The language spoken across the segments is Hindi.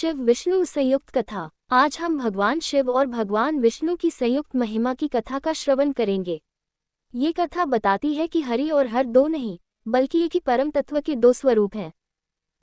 शिव विष्णु संयुक्त कथा। आज हम भगवान शिव और भगवान विष्णु की संयुक्त महिमा की कथा का श्रवण करेंगे। ये कथा बताती है कि हरि और हर दो नहीं, बल्कि एक ही परम तत्व के दो स्वरूप हैं।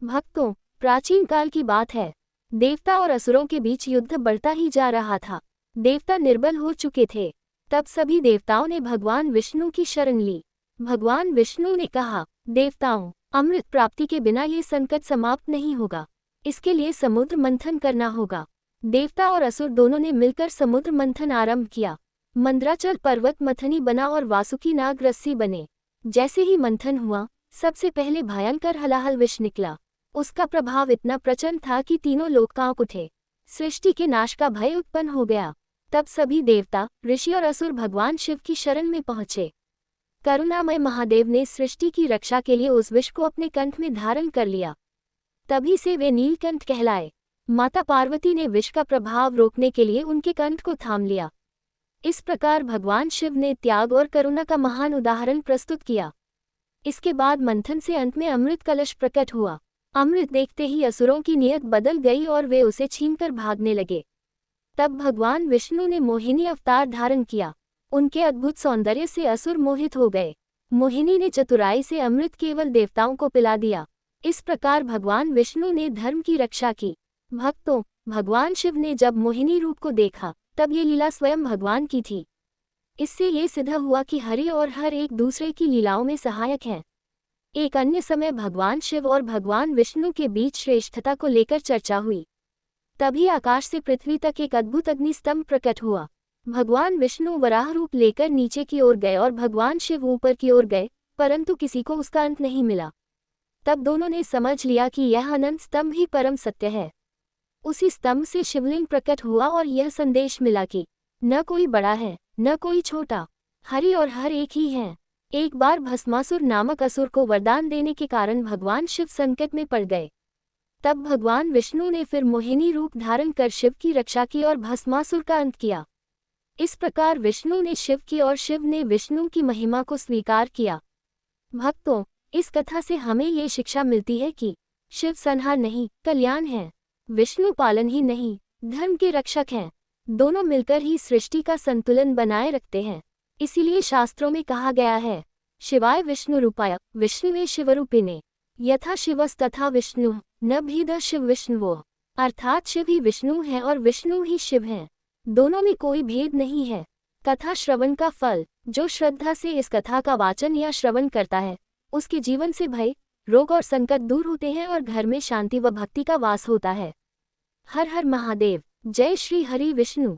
भक्तों, प्राचीन काल की बात है। देवता और असुरों के बीच युद्ध बढ़ता ही जा रहा था। देवता निर्बल हो चुके थे। तब सभी देवताओं ने भगवान विष्णु की शरण ली। भगवान विष्णु ने कहा, देवताओं, अमृत प्राप्ति के बिना ये संकट समाप्त नहीं होगा। इसके लिए समुद्र मंथन करना होगा। देवता और असुर दोनों ने मिलकर समुद्र मंथन आरंभ किया। मंद्राचल पर्वत मथनी बना और वासुकी नाग रस्सी बने। जैसे ही मंथन हुआ, सबसे पहले भयंकर हलाहल विष निकला। उसका प्रभाव इतना प्रचंड था कि तीनों लोग कांप उठे। सृष्टि के नाश का भय उत्पन्न हो गया। तब सभी देवता, ऋषि और असुर भगवान शिव की शरण में पहुंचे। करुणामय महादेव ने सृष्टि की रक्षा के लिए उस विष को अपने कंठ में धारण कर लिया। तभी से वे नीलकंठ कहलाए। माता पार्वती ने विष का प्रभाव रोकने के लिए उनके कंठ को थाम लिया। इस प्रकार भगवान शिव ने त्याग और करुणा का महान उदाहरण प्रस्तुत किया। इसके बाद मंथन से अंत में अमृत कलश प्रकट हुआ। अमृत देखते ही असुरों की नीयत बदल गई और वे उसे छीनकर भागने लगे। तब भगवान विष्णु ने मोहिनी अवतार धारण किया। उनके अद्भुत सौंदर्य से असुर मोहित हो गए। मोहिनी ने चतुराई से अमृत केवल देवताओं को पिला दिया। इस प्रकार भगवान विष्णु ने धर्म की रक्षा की। भक्तों, भगवान शिव ने जब मोहिनी रूप को देखा, तब ये लीला स्वयं भगवान की थी। इससे ये सिद्ध हुआ कि हरि और हर एक दूसरे की लीलाओं में सहायक हैं। एक अन्य समय भगवान शिव और भगवान विष्णु के बीच श्रेष्ठता को लेकर चर्चा हुई। तभी आकाश से पृथ्वी तक एक अद्भुत अग्निस्तंभ प्रकट हुआ। भगवान विष्णु वराह रूप लेकर नीचे की ओर गए और भगवान शिव ऊपर की ओर गए, परंतु किसी को उसका अंत नहीं मिला। तब दोनों ने समझ लिया कि यह अनंत स्तंभ ही परम सत्य है। उसी स्तंभ से शिवलिंग प्रकट हुआ और यह संदेश मिला कि न कोई बड़ा है, न कोई छोटा, हरि और हर एक ही हैं। एक बार भस्मासुर नामक असुर को वरदान देने के कारण भगवान शिव संकट में पड़ गए। तब भगवान विष्णु ने फिर मोहिनी रूप धारण कर शिव की रक्षा की और भस्मासुर का अंत किया। इस प्रकार विष्णु ने शिव की और शिव ने विष्णु की महिमा को स्वीकार किया। भक्तों, इस कथा से हमें ये शिक्षा मिलती है कि शिव संहार नहीं, कल्याण है। विष्णु पालन ही नहीं, धर्म के रक्षक हैं। दोनों मिलकर ही सृष्टि का संतुलन बनाए रखते हैं। इसीलिए शास्त्रों में कहा गया है, शिवाय विष्णु रूपाय विष्णुवे शिवरूपिणे, यथा शिवस्तथा विष्णु न भेद शिव विष्णुवो। अर्थात शिव ही विष्णु है और विष्णु ही शिव हैं। दोनों में कोई भेद नहीं है। कथा श्रवण का फल, जो श्रद्धा से इस कथा का वाचन या श्रवण करता है, उसके जीवन से भय, रोग और संकट दूर होते हैं और घर में शांति व भक्ति का वास होता है। हर हर महादेव। जय श्री हरि विष्णु।